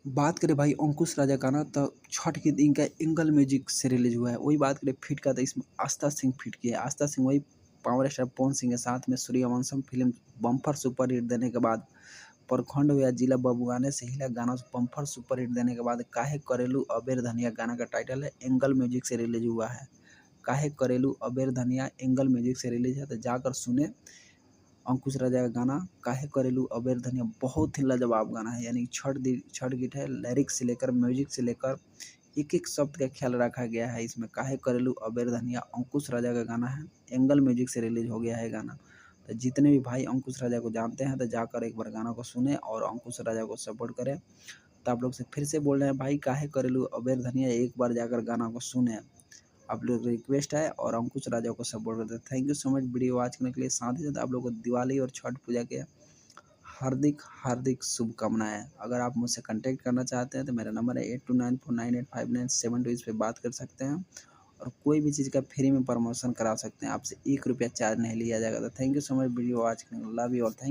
बात करें भाई अंकुश राजा का ना, तो छठ के दिन का एंगल म्यूजिक से रिलीज हुआ है। वही बात करें फिट का, तो इसमें आस्था सिंह फिट किया है। आस्था सिंह वही पावर स्टार पवन सिंह के साथ में Sooryavansham film bumper super hit देने के बाद, प्रखंड या जिला बबुआने से हिला गाना बम्पर सुपर हिट देने के बाद काहे करेलू अबेर धनिया गाना का टाइटल है, एंगल म्यूजिक से रिलीज हुआ है। काहे करेलू अबेर धनिया एंगल म्यूजिक से रिलीज है, तो जाकर सुने अंकुश राजा का गाना काहे करेलू अबेर धनिया। बहुत ही लाजवाब गाना है, यानी छठ गीत है। लिरिक्स से लेकर म्यूजिक से लेकर एक एक शब्द का ख्याल रखा गया है इसमें। काहे करेलू अबेर धनिया अंकुश राजा का गाना है, एंगल म्यूजिक से रिलीज हो गया है गाना। तो जितने भी भाई अंकुश राजा को जानते हैं, तो जाकर एक बार गाना को सुने और अंकुश राजा को सपोर्ट करें। तो आप लोग से फिर से बोल रहे हैं भाई, काहे करेलू अबेर धनिया एक बार जाकर गाना को सुने, आप लोग रिक्वेस्ट है, और अंकुश राजा को सपोर्ट करते हैं। Thank you so much video watch करने के लिए। साथ ही साथ आप लोग को दिवाली और छठ पूजा के हार्दिक हार्दिक शुभकामनाएं। अगर आप मुझसे कांटेक्ट करना चाहते हैं तो मेरा नंबर है 8294985972, इस पर बात कर सकते हैं, और कोई भी चीज़ का फ्री में प्रमोशन करा सकते हैं। आपसे ₹1 चार्ज नहीं लिया जाएगा। तो thank you so much video watch करने, लव यू और थैंक